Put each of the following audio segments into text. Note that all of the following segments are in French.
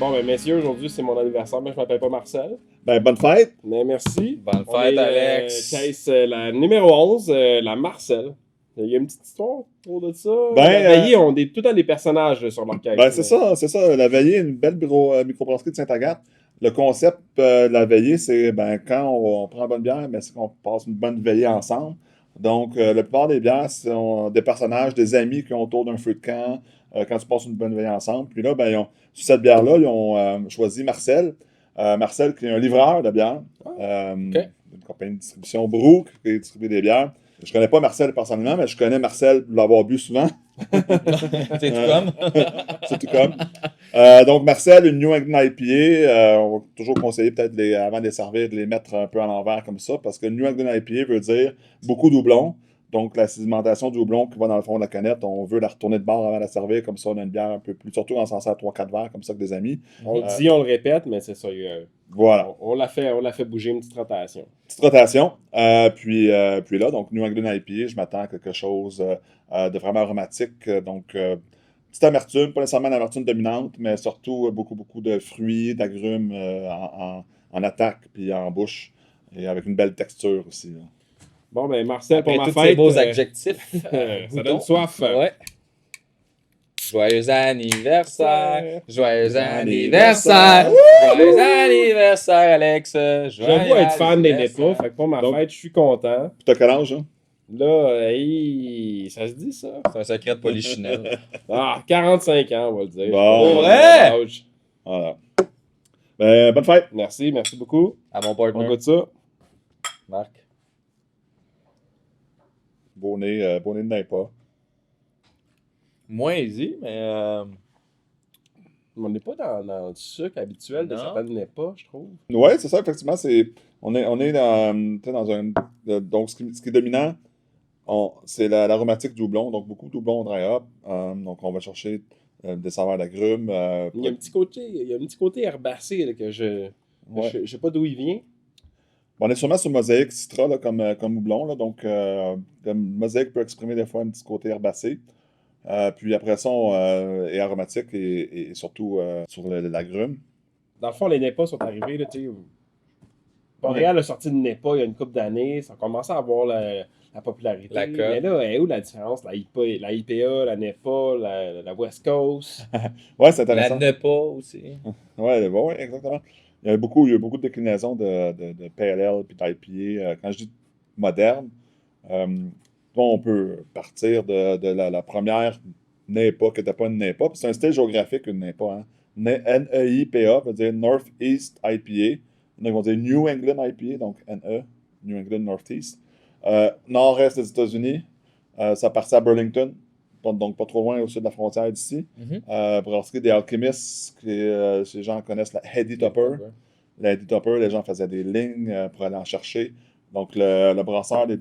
Bon, ben, messieurs, aujourd'hui, c'est mon anniversaire, mais je m'appelle pas Marcel. Ben, bonne fête! Mais merci. Bonne On fête, est, Alex. case la numéro 11, la Marcel. Il y a une petite histoire autour de ça. Ben, La veillée, on est tout dans des personnages sur leur caisse. Ben, c'est ça. La veillée, une belle microbrasserie de Sainte-Agathe. Le concept de la veillée, c'est ben, quand on prend une bonne bière, ben, c'est qu'on passe une bonne veillée ensemble. Donc, la plupart des bières sont des personnages, des amis qui ont autour d'un feu de camp quand tu passes une bonne veillée ensemble. Puis là, ben, sur cette bière-là, ils ont choisi Marcel. Marcel, qui est un livreur de bière. OK. Une compagnie de distribution Brou qui distribue des bières. Je connais pas Marcel personnellement, mais je connais Marcel pour l'avoir bu souvent. C'est tout comme. C'est tout comme. Donc, Marcel, une New England IPA, on va toujours conseiller peut-être avant de les servir, de les mettre un peu à l'envers comme ça, parce que New England IPA veut dire beaucoup de houblon. Donc, la sédimentation du houblon qui va dans le fond de la canette, on veut la retourner de bord avant de la servir, comme ça on a une bière un peu plus, surtout quand on s'en sert 3-4 verres, comme ça que des amis. On le dit, on le répète, mais c'est ça. Voilà. On l'a fait bouger une petite rotation. Petite rotation. Puis là, donc New England IPA, je m'attends à quelque chose de vraiment aromatique. Donc, petite amertume, pas nécessairement une amertume dominante, mais surtout beaucoup, beaucoup de fruits, d'agrumes en attaque, puis en bouche, et avec une belle texture aussi, là. Bon, ben, Marcel, Après pour ma tous fête. ces beaux adjectifs. Ça Bouton. donne soif. Ouais. Joyeux anniversaire. Joyeux anniversaire. anniversaire. Joyeux anniversaire, Alex. J'avoue être fan des NEPA, fait que pour ma Donc- fête, je suis content. Puis t'as quel âge, hein? Là, ça se dit ça? C'est un secret de polichinelle. Ah, 45 ans, on va le dire. Bon. J'ai pas Ouais! d'âge. Voilà. Ben, bonne fête! Merci beaucoup. À mon On partner, goûte ça. Marc. Beau nez de n'importe. Moins easy, mais. On n'est pas dans le sucre habituel de Non. certaines NEPA, je trouve. Ouais, c'est ça, effectivement. On est dans, tu sais, dans un. Donc, ce qui est dominant, c'est l'aromatique du houblon, donc beaucoup de houblon dry hop. Donc, on va chercher des saveurs d'agrumes. Il y a un petit côté herbacé là, que Ouais. je sais pas d'où il vient. Bon, on est sûrement sur Mosaïque Citra là, comme houblon. Là, donc, le Mosaïque peut exprimer des fois un petit côté herbacé. Puis après ça, on est aromatique et surtout sur l'agrume. Dans le fond, les NEPA sont arrivés, là, tu sais. Montréal a sorti de NEPA il y a une couple d'années. Ça a commencé à avoir la popularité. La cote. Mais là, est où la différence? La IPA, la NEPA, la West Coast. Ouais, c'est La intéressant. ne pas aussi. Ouais, bon, ouais, exactement. Il y a beaucoup de déclinaisons de PLL puis d'IPA. Quand je dis moderne, bon, on peut partir de la première NEPA, qui n'était pas une NEPA. Puis c'est un style géographique, une NEPA. Hein. NEIPA veut dire Northeast IPA. Donc, ils vont dire New England IPA, donc NE, New England Northeast. Nord-est des États-Unis, ça partit à Burlington, donc pas trop loin au sud de la frontière d'ici. Brasserie des Alchemistes, les gens connaissent la Heady Topper. La Heady Topper, les gens faisaient des lignes pour aller en chercher. Donc, le brasseur de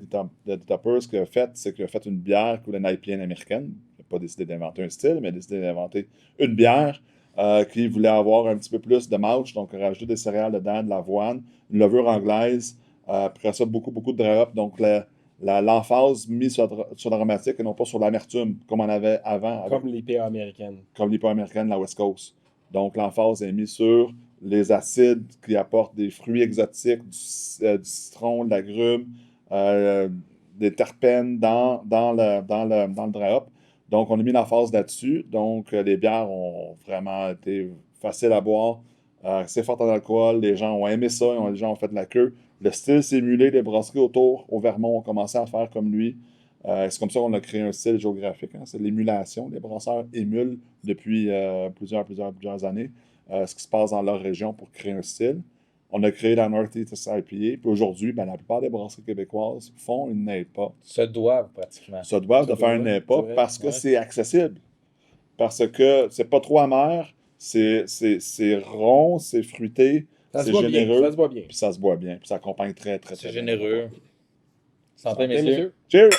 Topper, ce qu'il a fait, c'est qu'il a fait une bière qui est une IPA américaine. Il n'a pas décidé d'inventer un style, mais il a décidé d'inventer une bière qui voulait avoir un petit peu plus de malt. Donc, il a rajouté des céréales dedans, de l'avoine, une levure anglaise. Après ça, beaucoup, beaucoup de dry hop. Donc, l'emphase mise sur l'aromatique et non pas sur l'amertume, comme on avait avant. Comme l'IPA américaine. Comme l'IPA américaine, la West Coast. Donc, l'emphase est mise sur les acides qui apportent des fruits exotiques, du citron, de l'agrume, des terpènes dans le dry hop. Donc, on a mis l'emphase là-dessus. Donc, les bières ont vraiment été faciles à boire, assez fortes en alcool. Les gens ont aimé ça, les gens ont fait de la queue. Le style s'est émulé, les brasseries autour au Vermont ont commencé à faire comme lui. C'est comme ça qu'on a créé un style géographique. Hein. C'est l'émulation. Les brasseurs émulent depuis plusieurs années ce qui se passe dans leur région pour créer un style. On a créé la Northeast IPA. Puis aujourd'hui, ben, la plupart des brasseries québécoises font une NEPA. Se doivent pratiquement. Se doivent de faire une NEPA parce que c'est accessible. Parce que c'est pas trop amer, c'est rond, c'est fruité, c'est généreux. Ça se voit bien. Puis ça se boit bien. Puis ça accompagne très, très, très C'est bien. généreux. Santé, Santé, messieurs. Cheers!